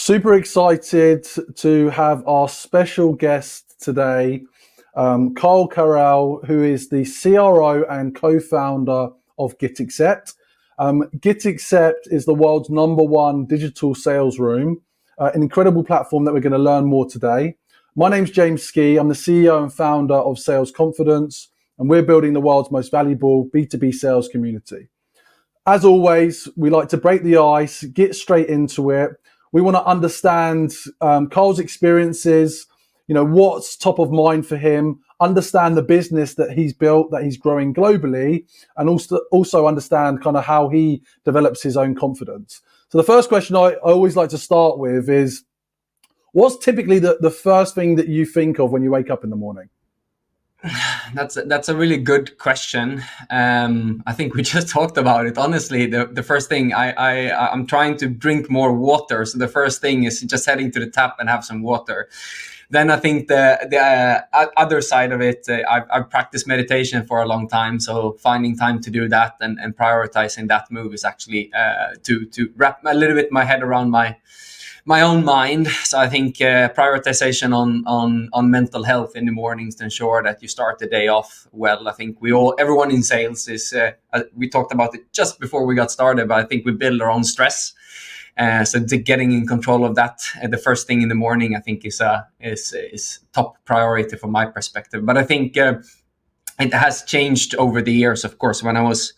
Super excited to have our special guest today, Carl Carell, who is the CRO and co-founder of GetAccept. GetAccept is the world's #1 digital sales room, an incredible platform that we're going to learn more today. My name's James Ski. I'm the CEO and founder of Sales Confidence, and we're building the world's most valuable B2B sales community. As always, we like to break the ice, get straight into it. We want to understand Carl's experiences, what's top of mind for him, understand the business that he's built, that he's growing globally, and also understand kind of how he develops his own confidence. So the first question I always like to start with is, what's typically the first thing that you think of when you wake up in the morning? That's a really good question. I think we just talked about it. Honestly, the first thing I'm trying to drink more water. So the first thing is just heading to the tap and have some water. Then I think the other side of it, I've practiced meditation for a long time. So finding time to do that and prioritizing that move is actually to wrap a little bit my head around my own mind. So I think prioritization on mental health in the mornings to ensure that you start the day off well. I think everyone in sales is, we talked about it just before we got started, but I think we build our own stress. So getting in control of that the first thing in the morning, I think is top priority from my perspective. But I think it has changed over the years. Of course, when I was,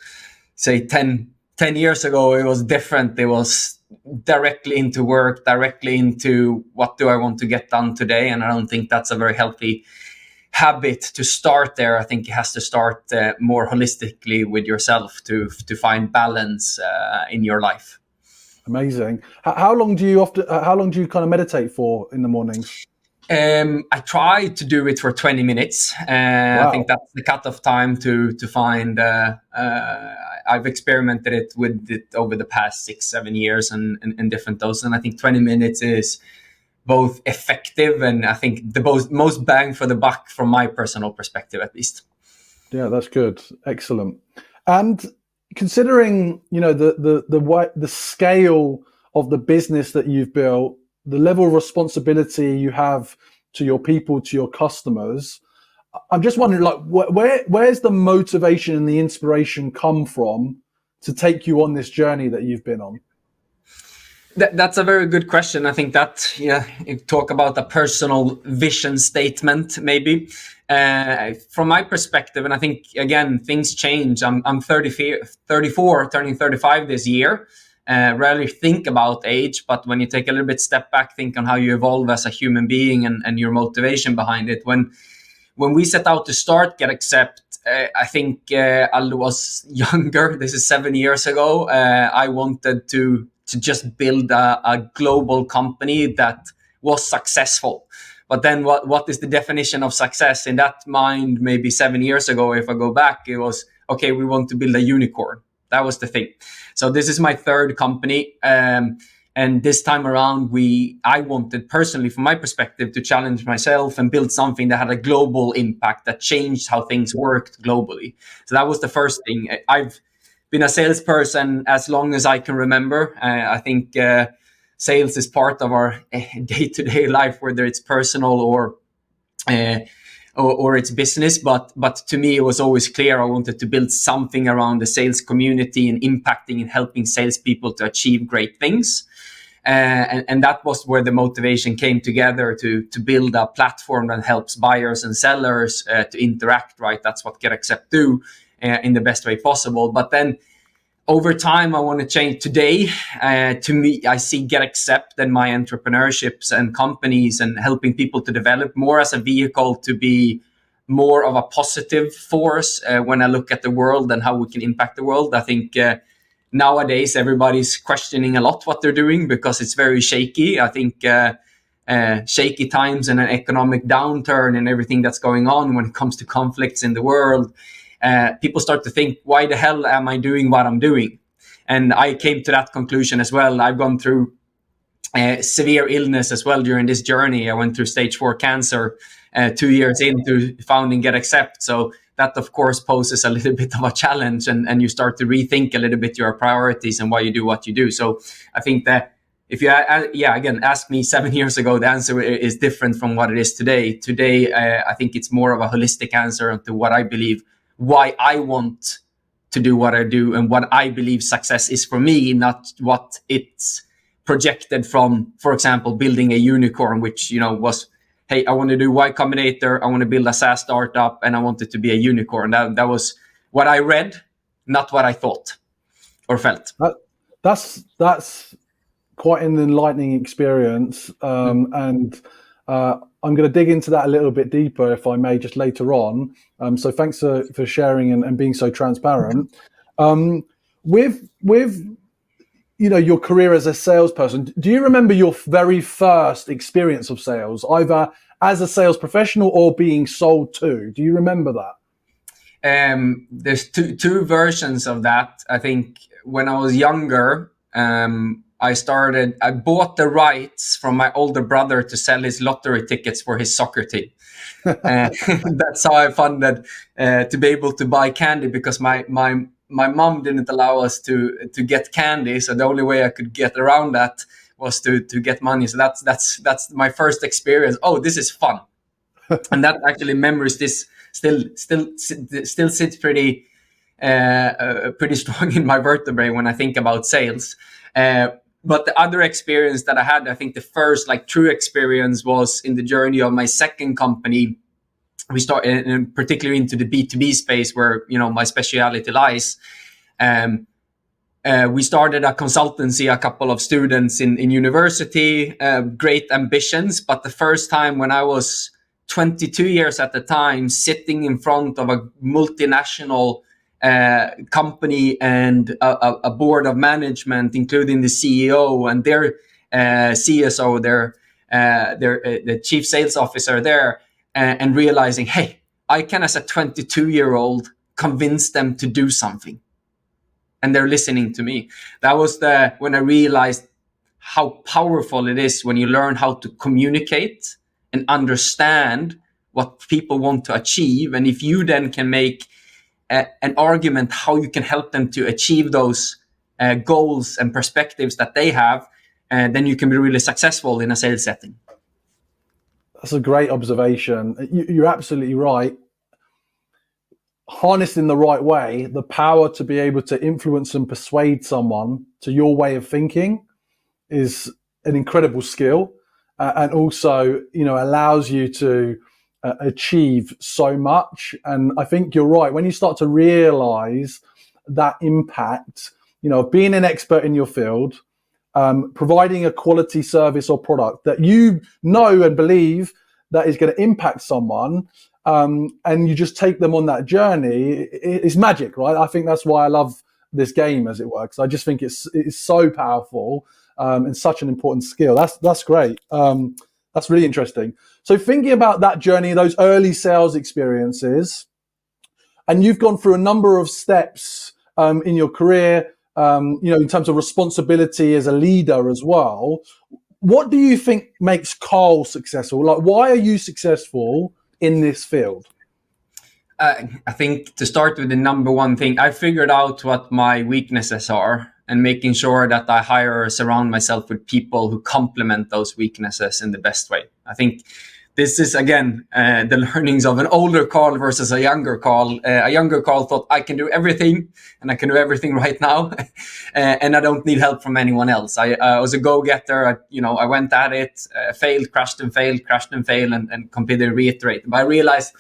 say, 10 years ago, it was different. It was directly into work, directly into what do I want to get done today. And I don't think that's a very healthy habit to start there. I think it has to start more holistically with yourself to find balance in your life. Amazing. How long do you kind of meditate for in the mornings? I try to do it for 20 minutes. Wow. I think that's the cutoff time to find. I've experimented it with it over the past 6-7 years and different doses. And I think 20 minutes is both effective and I think the most bang for the buck from my personal perspective, at least. Yeah, that's good. Excellent. And considering, the scale of the business that you've built, the level of responsibility you have to your people, to your customers, I'm just wondering, where's the motivation and the inspiration come from to take you on this journey that you've been on? That's a very good question. I think that, you talk about a personal vision statement, maybe. From my perspective, and I think, again, things change. I'm 34, turning 35 this year. Rarely think about age, but when you take a little bit step back, think on how you evolve as a human being and your motivation behind it. When we set out to start GetAccept, I think I was younger. This is 7 years ago. I wanted to just build a global company that was successful. But then what is the definition of success? In that mind, maybe 7 years ago, if I go back, it was, okay, we want to build a unicorn. That was the thing. So this is my third company. And this time around, I wanted personally, from my perspective, to challenge myself and build something that had a global impact, that changed how things worked globally. So that was the first thing. I've been a salesperson as long as I can remember. I think sales is part of our day-to-day life, whether it's personal or it's business. But to me, it was always clear I wanted to build something around the sales community and impacting and helping salespeople to achieve great things. And that was where the motivation came together to build a platform that helps buyers and sellers to interact, right? That's what GetAccept do in the best way possible. But then over time, I want to change. Today, to me, I see GetAccept and my entrepreneurships and companies and helping people to develop more as a vehicle to be more of a positive force when I look at the world and how we can impact the world. I think nowadays everybody's questioning a lot what they're doing because it's very shaky. I think shaky times and an economic downturn and everything that's going on when it comes to conflicts in the world, people start to think, why the hell am I doing what I'm doing? And I came to that conclusion as well. I've gone through severe illness as well during this journey. I went through stage 4 cancer 2 years into founding GetAccept. So that, of course, poses a little bit of a challenge, and you start to rethink a little bit your priorities and why you do what you do. So I think that if you again ask me 7 years ago, the answer is different from what it is today. Today, I think it's more of a holistic answer to what I believe, why I want to do what I do, and what I believe success is for me, not what it's projected from, for example, building a unicorn, which was, hey, I want to do Y Combinator, I want to build a SaaS startup, and I want it to be a unicorn. That was what I read, not what I thought or felt. That's quite an enlightening experience, and I'm going to dig into that a little bit deeper, if I may, just later on. So thanks for sharing and being so transparent. With your career as a salesperson, do you remember your very first experience of sales, either as a sales professional or being sold to? Do you remember that? There's two versions of that. I think when I was younger, I bought the rights from my older brother to sell his lottery tickets for his soccer team. That's how I funded to be able to buy candy, because my mom didn't allow us to get candy. So the only way I could get around that was to get money. So that's my first experience. Oh, this is fun. And that actually memories this still sits pretty strong in my vertebrae when I think about sales. But the other experience that I had, I think the first true experience, was in the journey of my second company. We started, and particularly into the B2B space, where my speciality lies. We started a consultancy, a couple of students in university, great ambitions. But the first time, when I was 22 years at the time, sitting in front of a multinational company and a board of management, including the CEO and their CSO, the chief sales officer there, and realizing, hey, I can, as a 22-year-old, convince them to do something, and they're listening to me. That was when I realized how powerful it is when you learn how to communicate and understand what people want to achieve, and if you then can make an argument how you can help them to achieve those goals and perspectives that they have, then you can be really successful in a sales setting. That's a great observation. You're absolutely right. Harnessed in the right way, the power to be able to influence and persuade someone to your way of thinking is an incredible skill, and also allows you to achieve so much. And I think you're right. When you start to realize that impact, of being an expert in your field, providing a quality service or product that you know and believe that is going to impact someone, and you just take them on that journey, it's magic, right? I think that's why I love this game, as it works. I just think it's so powerful, and such an important skill. That's great. That's really interesting. So thinking about that journey, those early sales experiences, and you've gone through a number of steps in your career, in terms of responsibility as a leader as well. What do you think makes Carl successful? Why are you successful in this field? I think, to start with the number one thing, I figured out what my weaknesses are, and making sure that I hire or surround myself with people who complement those weaknesses in the best way. I think this is, again, the learnings of an older Carl versus a younger Carl. A younger Carl thought, I can do everything, and I can do everything right now, and I don't need help from anyone else. I was a go-getter. I went at it, failed, crashed and failed, crashed and failed, and completely reiterate. But I realized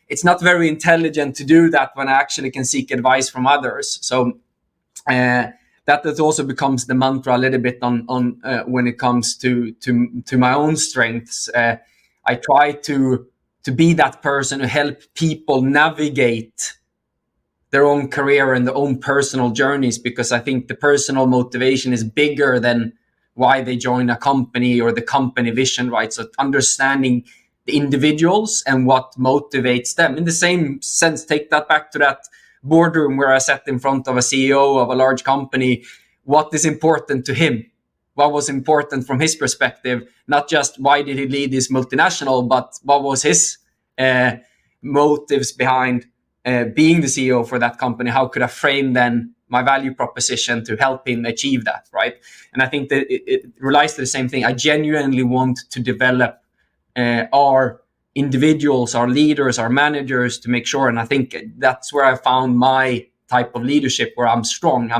it's not very intelligent to do that when I actually can seek advice from others. So that also becomes the mantra a little bit on when it comes to my own strengths. I try to be that person who help people navigate their own career and their own personal journeys, because I think the personal motivation is bigger than why they join a company or the company vision, right? So understanding the individuals and what motivates them. In the same sense, take that back to that boardroom where I sat in front of a CEO of a large company. What is important to him? What was important from his perspective? Not just why did he lead this multinational, but what was his motives behind being the CEO for that company? How could I frame then my value proposition to help him achieve that, right? And I think that it relies to the same thing. I genuinely want to develop our individuals, our leaders, our managers, to make sure. And I think that's where I found my type of leadership, where I'm strong.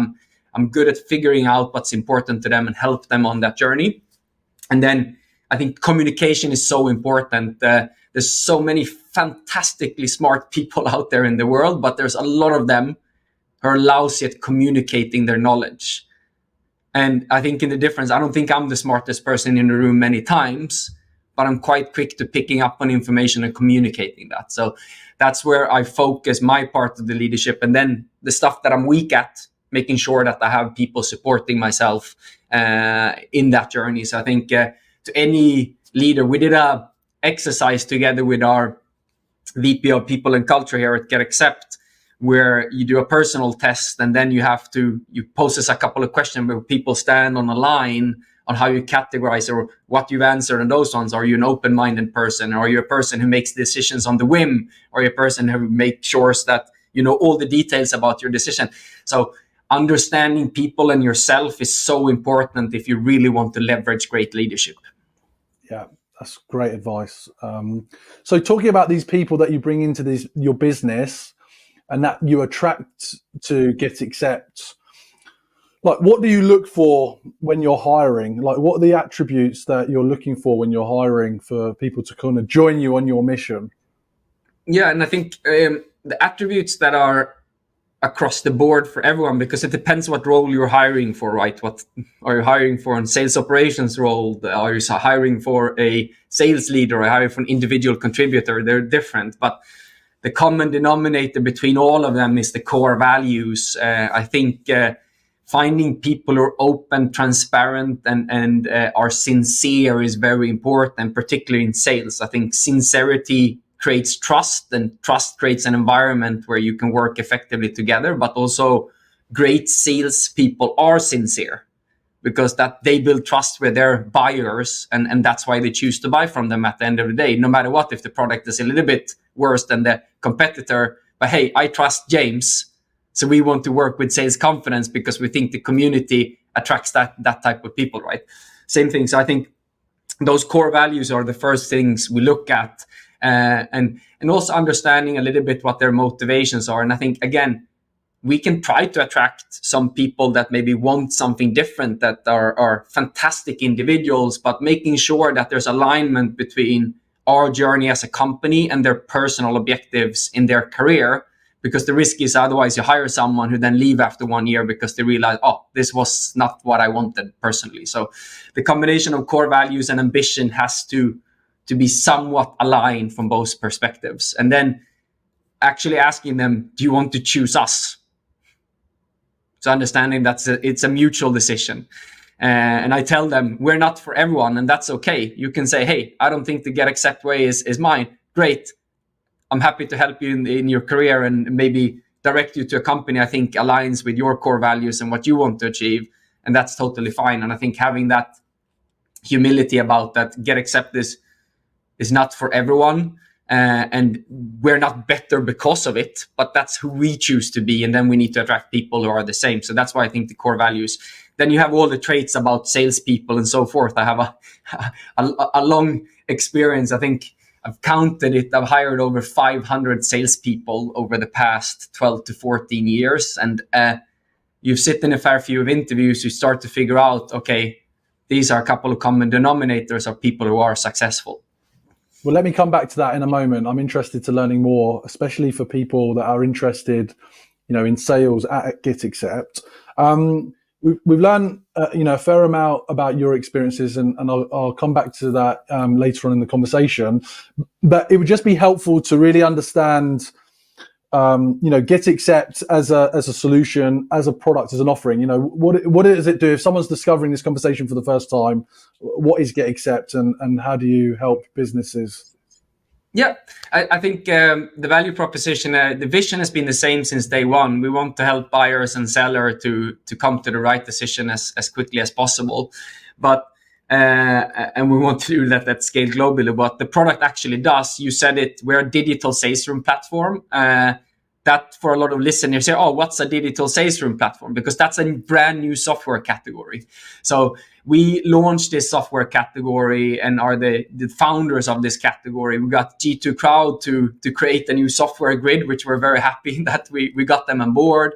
I'm good at figuring out what's important to them and help them on that journey. And then I think communication is so important. There's so many fantastically smart people out there in the world, but there's a lot of them who are lousy at communicating their knowledge. And I think in the difference, I don't think I'm the smartest person in the room many times, but I'm quite quick to picking up on information and communicating that. So that's where I focus my part of the leadership. And then the stuff that I'm weak at, making sure that I have people supporting myself in that journey. So I think to any leader, we did a exercise together with our VP of People and Culture here at GetAccept, where you do a personal test, and then you pose a couple of questions where people stand on a line on how you categorize or what you've answered on those ones. Are you an open-minded person? Or are you a person who makes decisions on the whim? Or are you a person who makes sure that you know all the details about your decision? So understanding people and yourself is so important if you really want to leverage great leadership. Yeah, that's great advice. So talking about these people that you bring into your business and that you attract to GetAccept, like, what do you look for when you're hiring? Like, what are the attributes that you're looking for when you're hiring for people to kind of join you on your mission? Yeah, and I think the attributes that are across the board for everyone, because it depends what role you're hiring for, right? What are you hiring for? A sales operations role? Are you hiring for a sales leader? Are you hiring for an individual contributor? They're different, but the common denominator between all of them is the core values. I think finding people who are open, transparent, and are sincere is very important, particularly in sales. I think sincerity creates trust, and trust creates an environment where you can work effectively together. But also, great sales people are sincere, because that they build trust with their buyers, and that's why they choose to buy from them at the end of the day, no matter what. If the product is a little bit worse than the competitor, but hey, I trust James, so we want to work with sales confidence because we think the community attracts that type of people, right? Same thing. So I think those core values are the first things we look at, and also understanding a little bit what their motivations are. And I think, again, we can try to attract some people that maybe want something different, that are fantastic individuals, but making sure that there's alignment between our journey as a company and their personal objectives in their career. Because the risk is otherwise you hire someone who then leave after 1 year because they realize, oh, this was not what I wanted personally. So the combination of core values and ambition has to be somewhat aligned from both perspectives. And then actually asking them, do you want to choose us? So understanding it's a mutual decision. And I tell them, we're not for everyone, and that's okay. You can say, hey, I don't think the GetAccept way is mine. Great. I'm happy to help you in your career and maybe direct you to a company I think aligns with your core values and what you want to achieve. And that's totally fine. And I think having that humility about that, GetAccept is not for everyone. And we're not better because of it, but that's who we choose to be. And then we need to attract people who are the same. So that's why I think the core values. Then you have all the traits about salespeople and so forth. I have a long experience. I think I've counted it. I've hired over 500 salespeople over the past 12 to 14 years. And you sit in a fair few of interviews, you start to figure out, okay, these are a couple of common denominators of people who are successful. Well, let me come back to that in a moment. I'm interested to learning more, especially for people that are interested, in sales at GetAccept. We've learned, a fair amount about your experiences, and I'll come back to that later on in the conversation. But it would just be helpful to really understand, GetAccept as a solution, as a product, as an offering. What does it do if someone's discovering this conversation for the first time? What is GetAccept, and how do you help businesses? Yeah, I think the value proposition, the vision has been the same since day one. We want to help buyers and sellers to come to the right decision as quickly as possible. But and we want to do that at scale globally. What the product actually does, you said it, we're a digital sales room platform. that for a lot of listeners say, oh, what's a digital sales room platform? Because that's a brand new software category. So we launched this software category and are the founders of this category. We got G2 Crowd to create a new software grid, which we're very happy that we got them on board.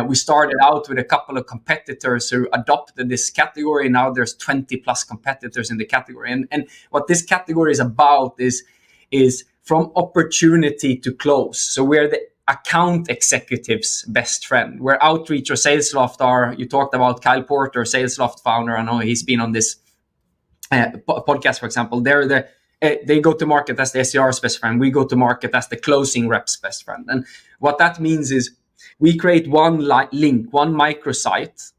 We started out with a couple of competitors who adopted this category. Now there's 20 plus competitors in the category. And what this category is about is from opportunity to close. So we're the account executive's best friend. Where outreach or SalesLoft are, you talked about Kyle Porter, SalesLoft founder. I know he's been on this podcast, for example. They go to market as the SDR's best friend. We go to market as the closing rep's best friend. And what that means is we create one link, one microsite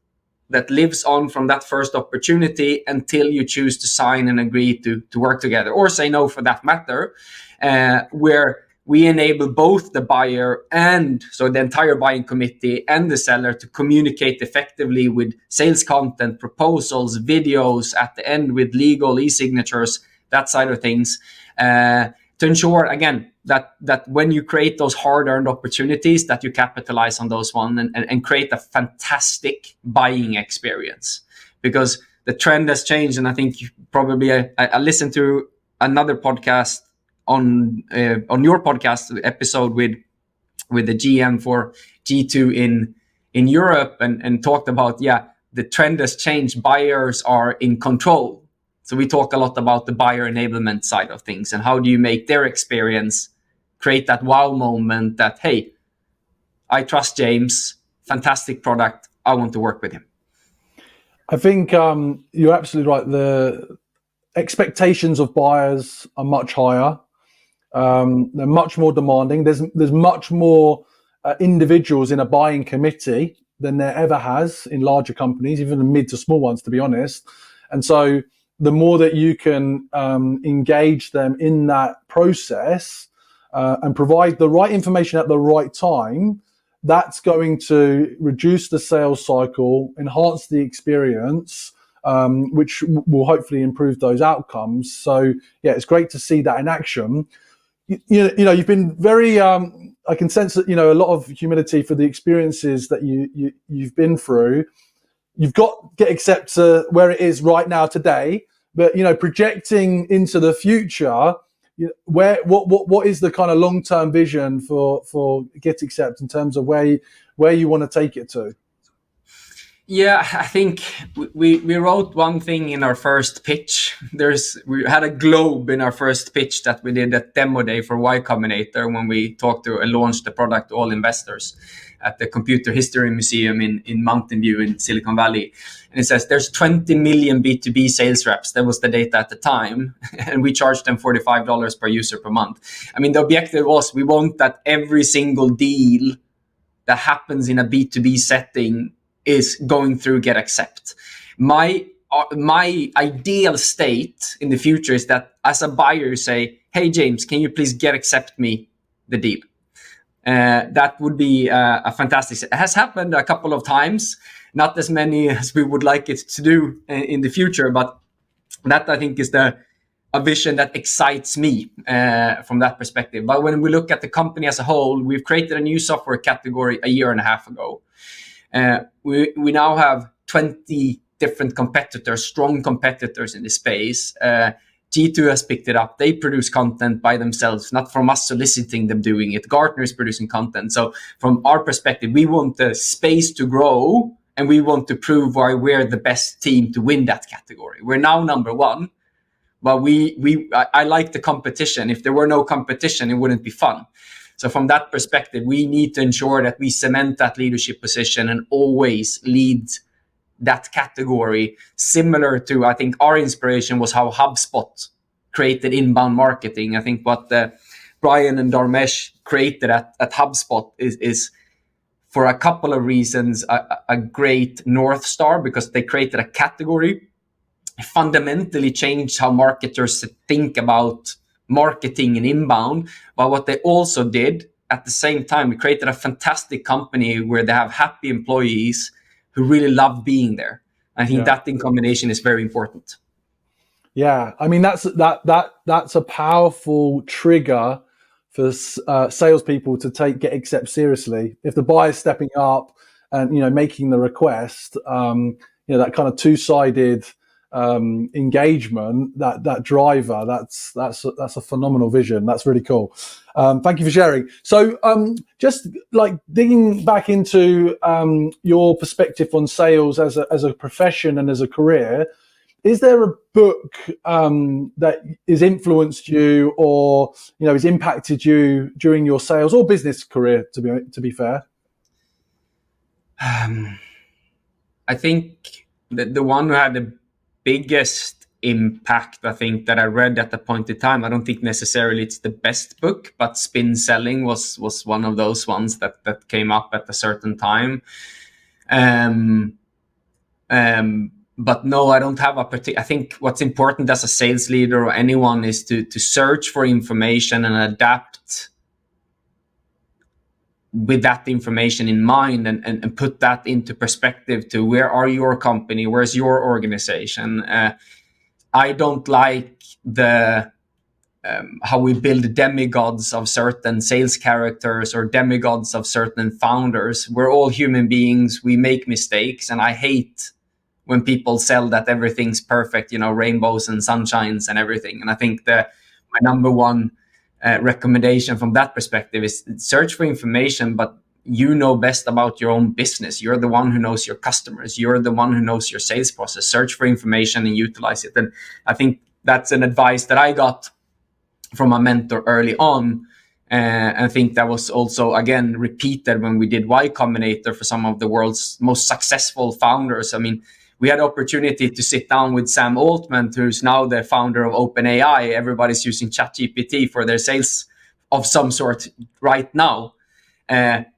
that lives on from that first opportunity until you choose to sign and agree to work together, or say no for that matter, where we enable both the buyer and so the entire buying committee and the seller to communicate effectively with sales content, proposals, videos at the end with legal e-signatures, that side of things, to ensure, again, that when you create those hard-earned opportunities, that you capitalize on those ones and create a fantastic buying experience. Because the trend has changed, and I think probably I listened to another podcast on your podcast episode with the GM for G2 in Europe and talked about, the trend has changed. Buyers are in control. So we talk a lot about the buyer enablement side of things and how do you make their experience create that wow moment that, hey, I trust James, fantastic product, I want to work with him. I think you're absolutely right. The expectations of buyers are much higher. They're much more demanding. There's much more individuals in a buying committee than there ever has in larger companies, even the mid to small ones, to be honest. And so the more that you can engage them in that process and provide the right information at the right time, that's going to reduce the sales cycle, enhance the experience, which will hopefully improve those outcomes. So, it's great to see that in action. You know, you've been very, I can sense that, a lot of humility for the experiences that you've been through. You've got GetAccept where it is right now today, but, projecting into the future, what is the kind of long-term vision for GetAccept in terms of where you want to take it to? Yeah, I think we wrote one thing in our first pitch. We had a globe in our first pitch that we did at Demo Day for Y Combinator when we talked to and launched the product to all investors at the Computer History Museum in Mountain View in Silicon Valley. And it says there's 20 million B2B sales reps. That was the data at the time. And we charged them $45 per user per month. I mean, the objective was we want that every single deal that happens in a B2B setting is going through GetAccept. My ideal state in the future is that as a buyer, you say, hey, James, can you please GetAccept me the deal? That would be a fantastic. It has happened a couple of times, not as many as we would like it to do in the future, but that I think is a vision that excites me from that perspective. But when we look at the company as a whole, we've created a new software category a year and a half ago. We now have 20 different competitors, strong competitors in the space. G2 has picked it up. They produce content by themselves, not from us soliciting them doing it. Gartner is producing content. So from our perspective, we want the space to grow and we want to prove why we're the best team to win that category. We're now number one, but I like the competition. If there were no competition, it wouldn't be fun. So from that perspective, we need to ensure that we cement that leadership position and always lead that category. Similar to, I think, our inspiration was how HubSpot created inbound marketing. I think what Brian and Dharmesh created at HubSpot is for a couple of reasons, a great North Star, because they created a category, fundamentally changed how marketers think about marketing and inbound. But what they also did at the same time, we created a fantastic company where they have happy employees who really love being there. I think that in combination is very important. Yeah, I mean that's a powerful trigger for salespeople to take GetAccept seriously. If the buyer's stepping up and making the request, that kind of two-sided engagement, that driver, that's a phenomenal vision. That's really cool. Thank you for sharing. So just like digging back into your perspective on sales as a profession and as a career, is there a book that has influenced you or has impacted you during your sales or business career, to be fair? I think the one who had the biggest impact, I think, that I read at the point in time, I don't think necessarily it's the best book, but Spin Selling was one of those ones that came up at a certain time. But no, I don't have a particular. I think what's important as a sales leader or anyone is to search for information and adapt with that information in mind, and put that into perspective to where are your company, where's your organization. I don't like the how we build demigods of certain sales characters or demigods of certain founders. We're all human beings. We make mistakes, and I hate when people sell that everything's perfect, rainbows and sunshines and everything. And I think my number one recommendation from that perspective is search for information, but you know best about your own business. You're the one who knows your customers. You're the one who knows your sales process. Search for information and utilize it. And I think that's an advice that I got from a mentor early on. I think that was also, again, repeated when we did Y Combinator for some of the world's most successful founders. I mean, we had opportunity to sit down with Sam Altman, who's now the founder of OpenAI. Everybody's using ChatGPT for their sales of some sort right now.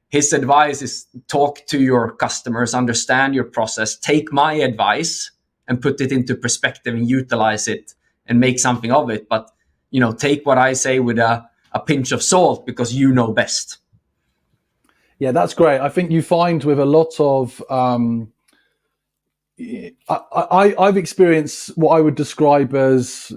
His advice is talk to your customers, understand your process, take my advice and put it into perspective and utilize it and make something of it. But, take what I say with a pinch of salt, because you know best. Yeah, that's great. I think you find with a lot of, I've experienced what I would describe as,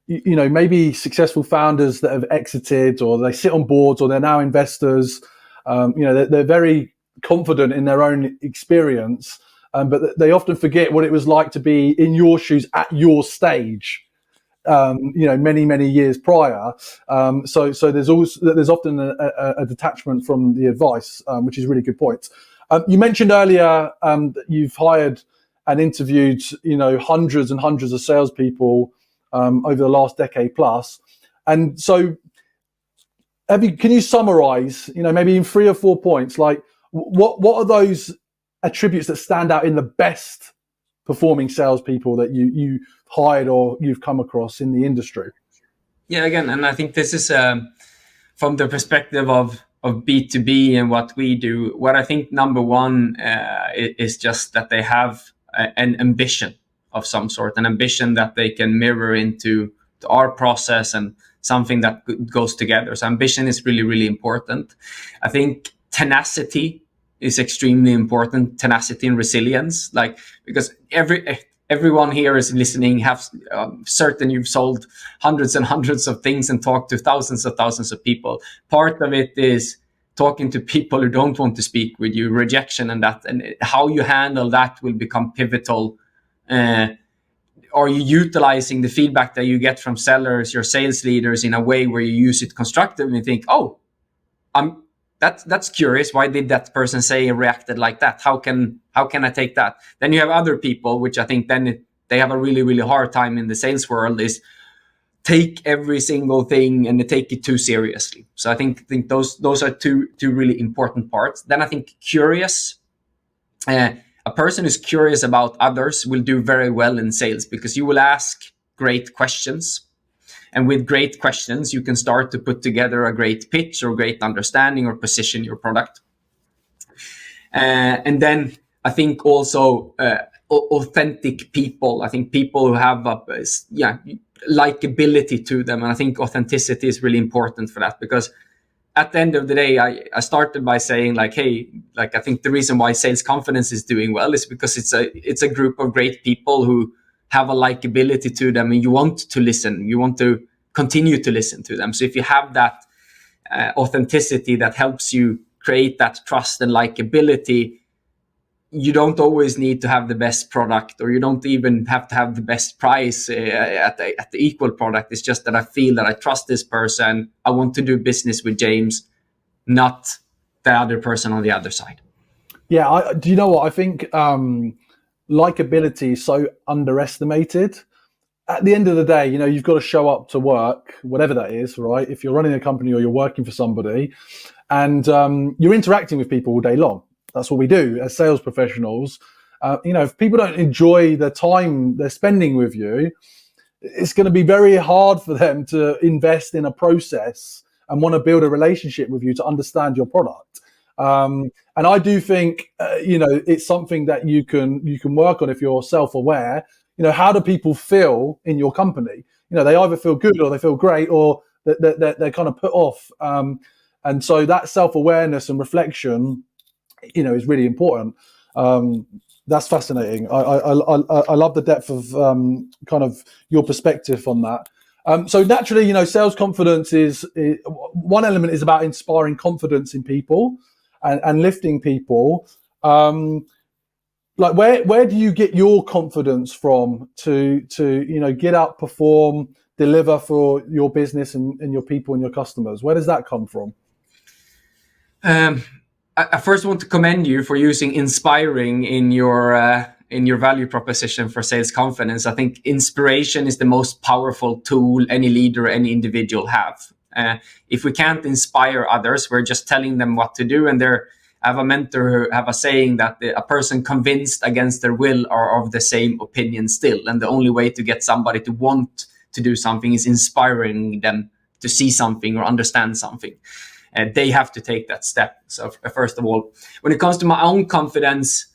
maybe successful founders that have exited, or they sit on boards, or they're now investors. They're very confident in their own experience, but they often forget what it was like to be in your shoes at your stage. Many years prior. So there's often a detachment from the advice, which is a really good point. You mentioned earlier that you've hired and interviewed, hundreds and hundreds of salespeople over the last decade plus. And so, can you summarize, maybe in 3 or 4 points, like what are those attributes that stand out in the best performing salespeople that you hired or you've come across in the industry? Yeah, again, and I think this is from the perspective of B2B and what we do. What I think number one is just that they have an ambition of some sort, an ambition that they can mirror into our process and something that goes together. So ambition is really, really important. I think tenacity is extremely important. Tenacity and resilience, because everyone here is listening, have certain you've sold hundreds and hundreds of things and talked to thousands of people. Part of it is talking to people who don't want to speak with you, rejection and that, and how you handle that will become pivotal. Are you utilizing the feedback that you get from sellers, your sales leaders, in a way where you use it constructively and think, that's curious. Why did that person say and reacted like that? How can I take that? Then you have other people, which I think they have a really, really hard time in the sales world, is take every single thing and they take it too seriously. So I think those are two really important parts. Then I think curious. A person who's curious about others will do very well in sales, because you will ask great questions. And with great questions, you can start to put together a great pitch or great understanding or position your product. And then I think also authentic people. I think people who have likability to them. And I think authenticity is really important for that, because at the end of the day, I started by saying I think the reason why sales confidence is doing well is because it's a group of great people who have a likability to them, and you want to listen, you want to continue to listen to them. So if you have that authenticity that helps you create that trust and likability, you don't always need to have the best product, or you don't even have to have the best price at the equal product. It's just that I feel that I trust this person. I want to do business with James, not the other person on the other side. Yeah, do you know what? I think likability is so underestimated. At the end of the day, you've got to show up to work, whatever that is, right? If you're running a company or you're working for somebody, and you're interacting with people all day long. That's what we do as sales professionals. If people don't enjoy the time they're spending with you, it's going to be very hard for them to invest in a process and want to build a relationship with you to understand your product. And I do think, it's something that you can work on if you're self-aware. How do people feel in your company? They either feel good or they feel great, or they're kind of put off. And so that self-awareness and reflection, is really important. That's fascinating. I love the depth of kind of your perspective on that. So naturally, sales confidence is one element is about inspiring confidence in people and lifting people. Like where do you get your confidence from to get up, perform, deliver for your business and your people and your customers? Where does that come from? I first want to commend you for using inspiring in your value proposition for sales confidence. I think inspiration is the most powerful tool any leader, any individual have. If we can't inspire others, we're just telling them what to do. And I have a mentor who have a saying that a person convinced against their will are of the same opinion still. And the only way to get somebody to want to do something is inspiring them to see something or understand something. And they have to take that step. So first of all, when it comes to my own confidence,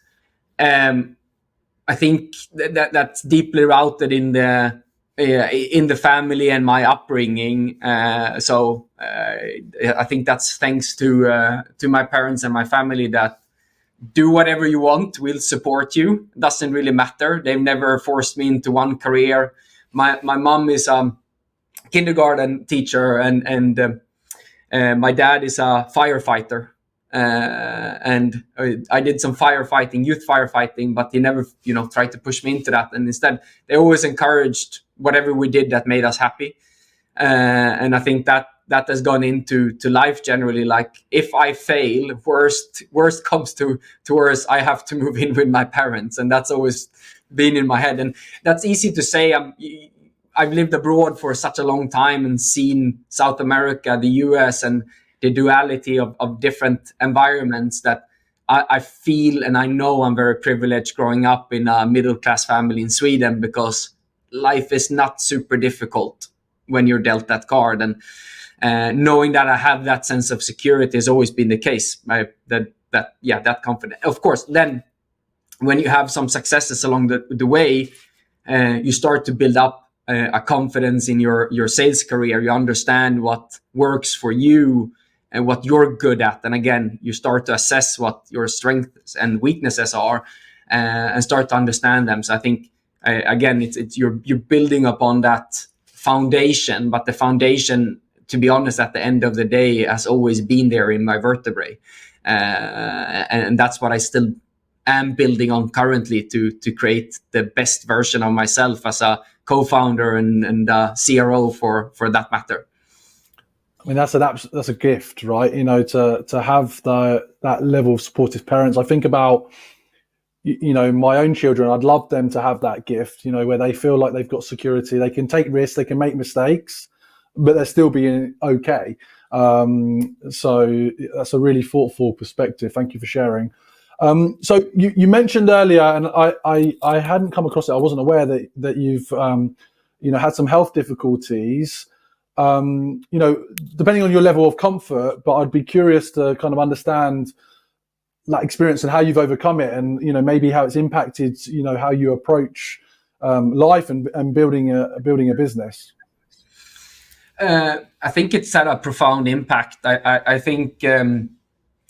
I think that's deeply rooted in the family and my upbringing. So I think that's thanks to my parents and my family that do whatever you want, we'll support you. Doesn't really matter. They've never forced me into one career. My mom is a kindergarten teacher and my dad is a firefighter, and I did some youth firefighting, but he never, tried to push me into that. And instead, they always encouraged whatever we did that made us happy. And I think that has gone into life generally. Like if I fail, worst comes to worst, I have to move in with my parents, and that's always been in my head. And that's easy to say. I've lived abroad for such a long time and seen South America, the US, and the duality of different environments that I feel and I know I'm very privileged growing up in a middle-class family in Sweden, because life is not super difficult when you're dealt that card. And knowing that I have that sense of security has always been the case. That confidence. Of course, then when you have some successes along the way, you start to build up a confidence in your sales career. You understand what works for you and what you're good at. And again, you start to assess what your strengths and weaknesses are and start to understand them. So I think, again, it's you're building upon that foundation, but the foundation, to be honest, at the end of the day, has always been there in my vertebrae. And that's what I still am building on currently to create the best version of myself as a co-founder and CRO for that matter. I mean, that's a gift, right? To have that level of supportive parents. I think about, my own children. I'd love them to have that gift, where they feel like they've got security. They can take risks, they can make mistakes, but they're still being okay. So that's a really thoughtful perspective. Thank you for sharing. So you mentioned earlier, and I hadn't come across it. I wasn't aware that you've had some health difficulties. Depending on your level of comfort, but I'd be curious to kind of understand that experience and how you've overcome it, and maybe how it's impacted how you approach life and building a business. I think it's had a profound impact. I think.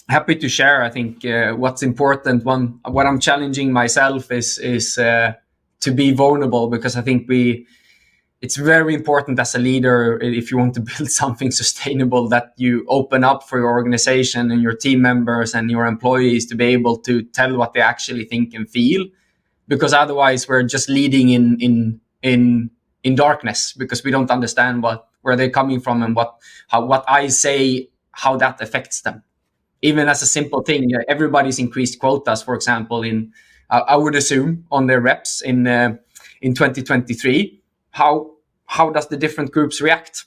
Happy to share. I think what's important, what I'm challenging myself is to be vulnerable, because I think it's very important as a leader, if you want to build something sustainable, that you open up for your organization and your team members and your employees to be able to tell what they actually think and feel, because otherwise we're just leading in darkness, because we don't understand where they're coming from and what I say, how that affects them. Even as a simple thing, everybody's increased quotas, for example, I would assume on their reps in 2023. How does the different groups react?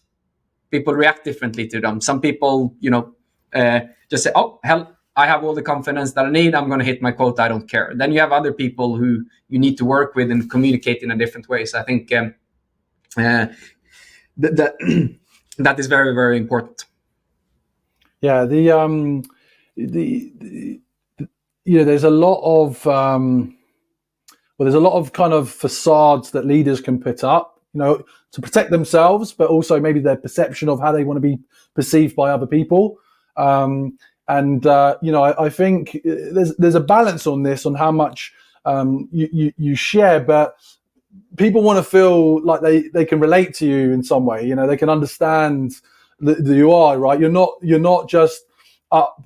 People react differently to them. Some people, just say, "Oh, hell, I have all the confidence that I need. I'm going to hit my quota. I don't care." Then you have other people who you need to work with and communicate in a different way. So I think that is very, very important. Yeah, there's a lot of there's a lot of kind of facades that leaders can put up, to protect themselves, but also maybe their perception of how they want to be perceived by other people. I think there's a balance on this, on how much you share, but people want to feel like they can relate to you in some way. They can understand that you are right. You're not just up.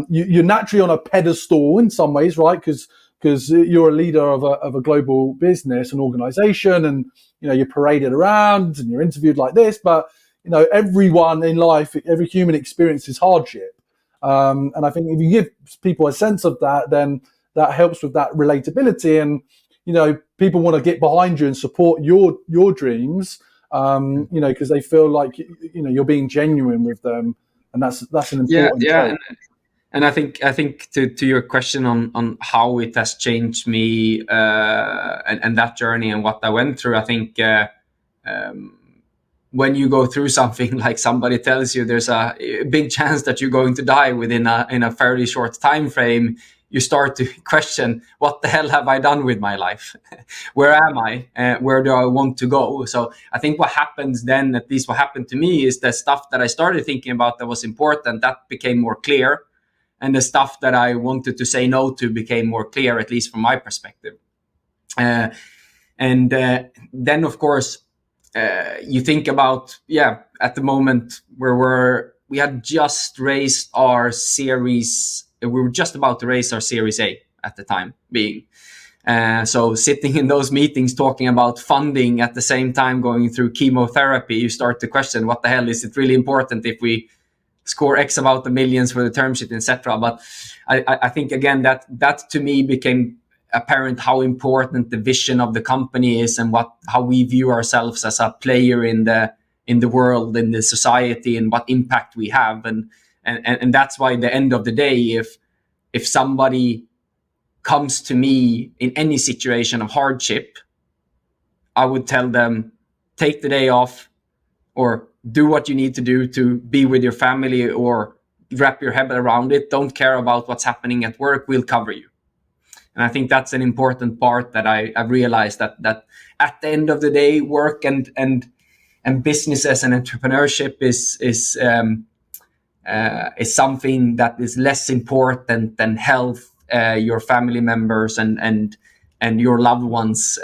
You're naturally on a pedestal in some ways, right? Because you're a leader of a global business and organization, and you're paraded around and you're interviewed like this. But everyone in life, every human experiences hardship, and I think if you give people a sense of that, then that helps with that relatability, and people want to get behind you and support your dreams, because they feel like you're being genuine with them, and that's an important trait. And I think to your question on how it has changed me and that journey and what I went through, I think when you go through something like somebody tells you there's a big chance that you're going to die within a fairly short time frame, you start to question, what the hell have I done with my life? Where am I? Where do I want to go? So I think what happens then, at least what happened to me, is the stuff that I started thinking about that was important, that became more clear. And the stuff that I wanted to say no to became more clear, at least from my perspective. Then, of course, you think about, at the moment we had just raised our series. We were just about to raise our Series A at the time being. So sitting in those meetings talking about funding at the same time going through chemotherapy, you start to question, what the hell, is it really important if we score X amount of millions for the term sheet, etc. But I think, again, that to me became apparent how important the vision of the company is, and how we view ourselves as a player in the world, in the society, and what impact we have. And that's why, at the end of the day, if somebody comes to me in any situation of hardship, I would tell them, take the day off, or do what you need to do to be with your family, or wrap your head around it. Don't care about what's happening at work. We'll cover you. And I think that's an important part that I've realized, that at the end of the day, work and businesses and entrepreneurship is something that is less important than health, your family members and your loved ones'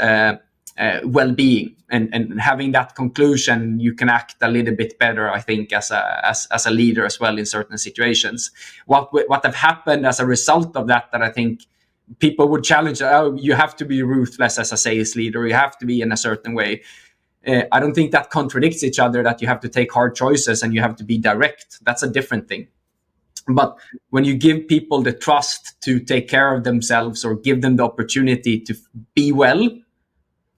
well-being. And having that conclusion, you can act a little bit better, I think, as a leader as well in certain situations. What have happened as a result of that I think people would challenge, you have to be ruthless as a sales leader, you have to be in a certain way. I don't think that contradicts each other, that you have to take hard choices and you have to be direct. That's a different thing. But when you give people the trust to take care of themselves, or give them the opportunity to be well,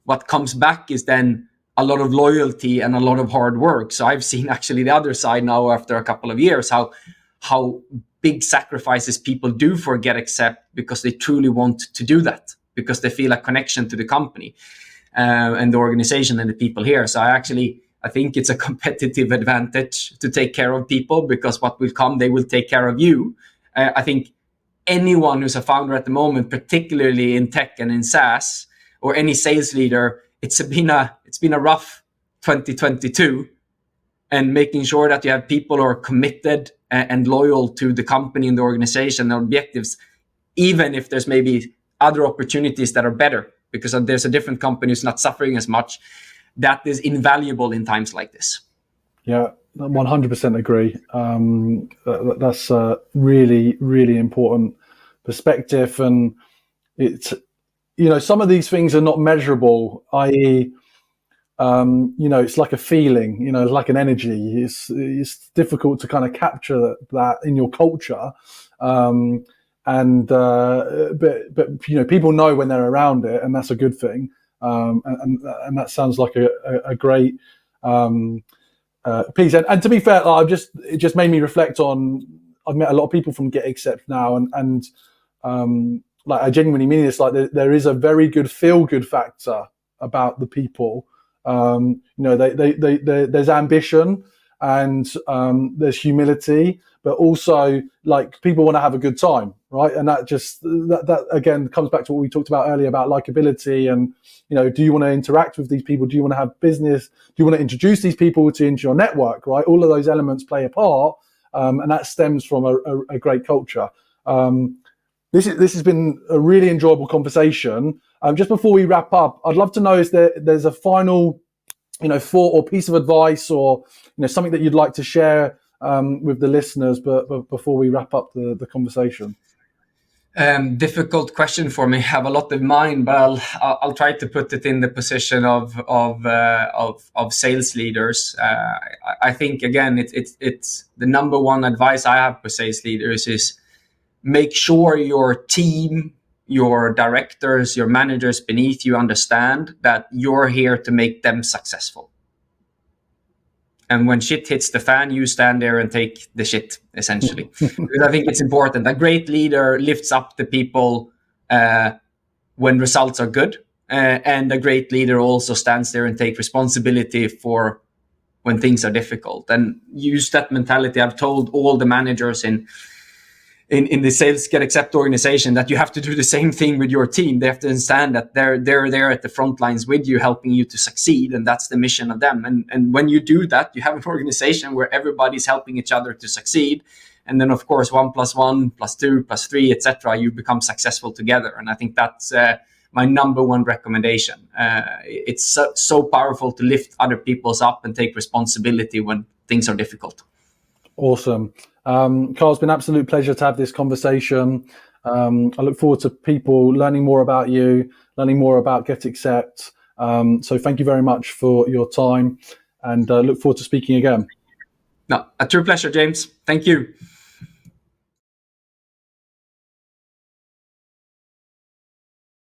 what comes back is then a lot of loyalty and a lot of hard work. So I've seen actually the other side now after a couple of years, how big sacrifices people do for GetAccept, because they truly want to do that, because they feel a connection to the company and the organization and the people here. So I think it's a competitive advantage to take care of people, because what will come, they will take care of you. I think anyone who's a founder at the moment, particularly in tech and in SaaS, or any sales leader, it's been a rough 2022, and making sure that you have people who are committed and loyal to the company and the organization and objectives, even if there's maybe other opportunities that are better, because there's a different company who's not suffering as much. that is invaluable in times like this. Yeah, 100% agree. That's a really, really important perspective. And it's, some of these things are not measurable, i.e., it's like a feeling, it's like an energy. It's difficult to kind of capture that in your culture. But people know when they're around it, and that's a good thing. And that sounds like a great piece. And to be fair, it just made me reflect on. I've met a lot of people from GetAccept now, and like I genuinely mean this. Like there is a very good feel-good factor about the people. There's ambition and there's humility, but also like people want to have a good time, right? And that again comes back to what we talked about earlier about likability and, do you want to interact with these people? Do you want to have business? Do you want to introduce these people into your network, right? All of those elements play a part, and that stems from a great culture. This has been a really enjoyable conversation. Just before we wrap up, I'd love to know if there's a final, thought or piece of advice or something that you'd like to share with the listeners, but before we wrap up the conversation. Difficult question for me. I have a lot in mind, but I'll try to put it in the position of sales leaders. I think again, it's the number one advice I have for sales leaders is make sure your team, your directors, your managers beneath you understand that you're here to make them successful. And when shit hits the fan, you stand there and take the shit, essentially. Because I think it's important. A great leader lifts up the people when results are good. And a great leader also stands there and takes responsibility for when things are difficult. And use that mentality. I've told all the managers in the Sales GetAccept organization that you have to do the same thing with your team. They have to understand that they're there at the front lines with you, helping you to succeed, and that's the mission of them. And when you do that, you have an organization where everybody's helping each other to succeed. And then, of course, 1 + 1 + 2 + 3, etc. You become successful together. And I think that's my number one recommendation. It's so powerful to lift other people's up and take responsibility when things are difficult. Awesome. Carl, it's been an absolute pleasure to have this conversation. I look forward to people learning more about you, learning more about GetAccept. So thank you very much for your time, and look forward to speaking again. No, a true pleasure, James. Thank you.